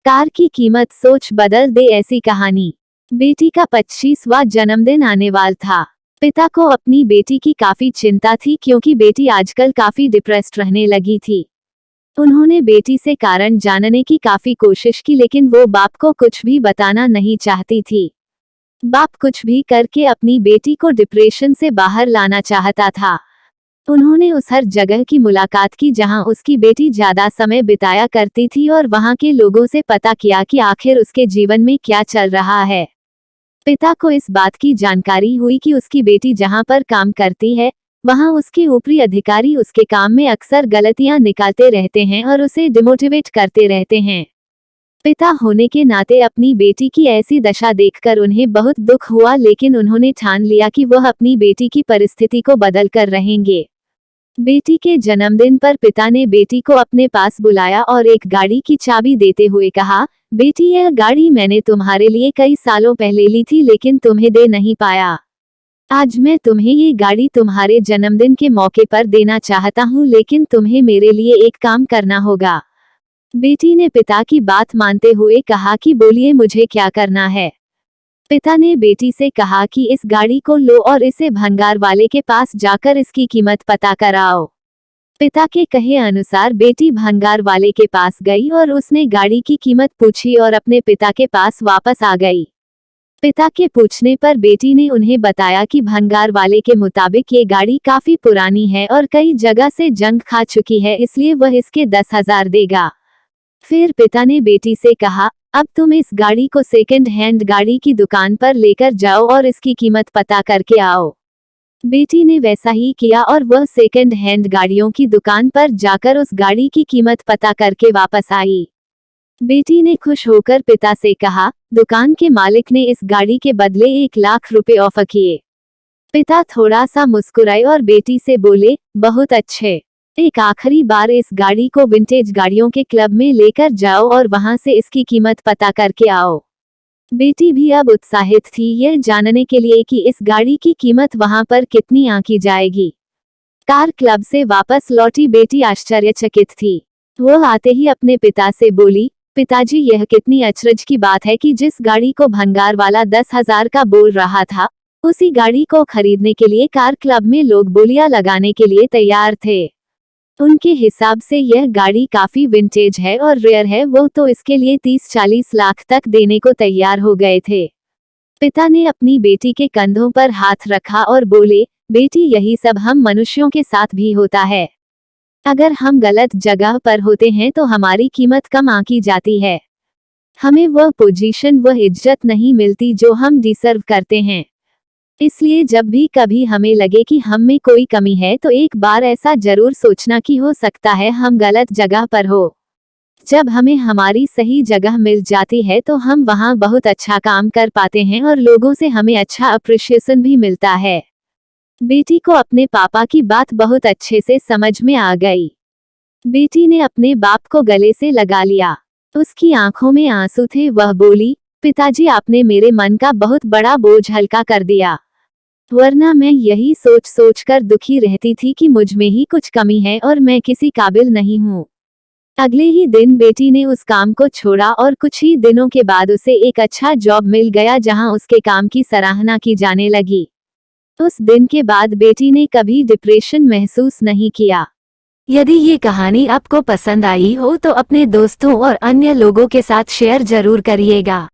Car की कीमत सोच बदल दे ऐसी कहानी। बेटी का 25वां जन्मदिन आने वाला था। पिता को अपनी बेटी की काफी चिंता थी क्योंकि बेटी आजकल काफी डिप्रेस्ड रहने लगी थी। उन्होंने बेटी से कारण जानने की काफी कोशिश की लेकिन वो बाप को कुछ भी बताना नहीं चाहती थी। बाप कुछ भी करके अपनी बेटी को डिप्रेशन से बाहर लाना चाहता था। उन्होंने उस हर जगह की मुलाकात की जहां उसकी बेटी ज्यादा समय बिताया करती थी और वहां के लोगों से पता किया कि आखिर उसके जीवन में क्या चल रहा है। पिता को इस बात की जानकारी हुई कि उसकी बेटी जहां पर काम करती है वहां उसके ऊपरी अधिकारी उसके काम में अक्सर गलतियां निकालते रहते हैं और उसे डिमोटिवेट करते रहते हैं। पिता होने के नाते अपनी बेटी की ऐसी दशा देखकर उन्हें बहुत दुख हुआ लेकिन उन्होंने ठान लिया कि वह अपनी बेटी की परिस्थिति को बदल कर रहेंगे। बेटी के जन्मदिन पर पिता ने बेटी को अपने पास बुलाया और एक गाड़ी की चाबी देते हुए कहा, बेटी यह गाड़ी मैंने तुम्हारे लिए कई सालों पहले ली थी लेकिन तुम्हें दे नहीं पाया। आज मैं तुम्हें ये गाड़ी तुम्हारे जन्मदिन के मौके पर देना चाहता हूँ लेकिन तुम्हें मेरे लिए एक काम करना होगा। बेटी ने पिता की बात मानते हुए कहा कि बोलिए मुझे क्या करना है। पिता ने बेटी से कहा कि इस गाड़ी को लो और इसे भंगार वाले के पास जाकर इसकी कीमत पता कराओ। पिता के कहे अनुसार बेटी भंगार वाले के पास गई और उसने गाड़ी की कीमत पूछी और अपने पिता के पास वापस आ गई। पिता के पूछने पर बेटी ने उन्हें बताया कि भंगार वाले के मुताबिक ये गाड़ी काफी पुरानी है और कई जगह से जंग खा चुकी है इसलिए वह इसके 10,000 देगा। फिर पिता ने बेटी से कहा, अब तुम इस गाड़ी को सेकंड हैंड गाड़ी की दुकान पर लेकर जाओ और इसकी कीमत पता करके आओ। बेटी ने वैसा ही किया और वह सेकंड हैंड गाड़ियों की दुकान पर जाकर उस गाड़ी की कीमत पता करके वापस आई। बेटी ने खुश होकर पिता से कहा, दुकान के मालिक ने इस गाड़ी के बदले 1 लाख रुपए ऑफर किए। पिता थोड़ा सा मुस्कुराए और बेटी से बोले, बहुत अच्छे। एक आखिरी बार इस गाड़ी को विंटेज गाड़ियों के क्लब में लेकर जाओ और वहां से इसकी कीमत पता करके आओ। बेटी भी अब उत्साहित थी यह जानने के लिए कि इस गाड़ी की कीमत वहां पर कितनी आंकी जाएगी। कार क्लब से वापस लौटी बेटी आश्चर्यचकित थी। वह आते ही अपने पिता से बोली, पिताजी यह कितनी अचरज की बात है कि जिस गाड़ी को भंगार वाला 10,000 का बोल रहा था उसी गाड़ी को खरीदने के लिए कार क्लब में लोग बोलियां लगाने के लिए तैयार थे। उनके हिसाब से यह गाड़ी काफी विंटेज है और रेयर है, वो तो इसके लिए 30-40 लाख तक देने को तैयार हो गए थे। पिता ने अपनी बेटी के कंधों पर हाथ रखा और बोले, बेटी यही सब हम मनुष्यों के साथ भी होता है। अगर हम गलत जगह पर होते हैं तो हमारी कीमत कम आंकी जाती है। हमें वह पोजीशन वह इज्जत नहीं मिलती जो हम डिसर्व करते हैं। इसलिए जब भी कभी हमें लगे कि हम में कोई कमी है तो एक बार ऐसा जरूर सोचना कि हो सकता है हम गलत जगह पर हो। जब हमें हमारी सही जगह मिल जाती है तो हम वहां बहुत अच्छा काम कर पाते हैं और लोगों से हमें अच्छा अप्रिशिएशन भी मिलता है। बेटी को अपने पापा की बात बहुत अच्छे से समझ में आ गई। बेटी ने अपने बाप को गले से लगा लिया। उसकी आंखों में आंसू थे। वह बोली, पिताजी आपने मेरे मन का बहुत बड़ा बोझ हल्का कर दिया, वरना मैं यही सोच सोच कर दुखी रहती थी कि मुझ में ही कुछ कमी है और मैं किसी काबिल नहीं हूँ। अगले ही दिन बेटी ने उस काम को छोड़ा और कुछ ही दिनों के बाद उसे एक अच्छा जॉब मिल गया जहां उसके काम की सराहना की जाने लगी। उस दिन के बाद बेटी ने कभी डिप्रेशन महसूस नहीं किया। यदि ये कहानी आपको पसंद आई हो तो अपने दोस्तों और अन्य लोगों के साथ शेयर जरूर करिएगा।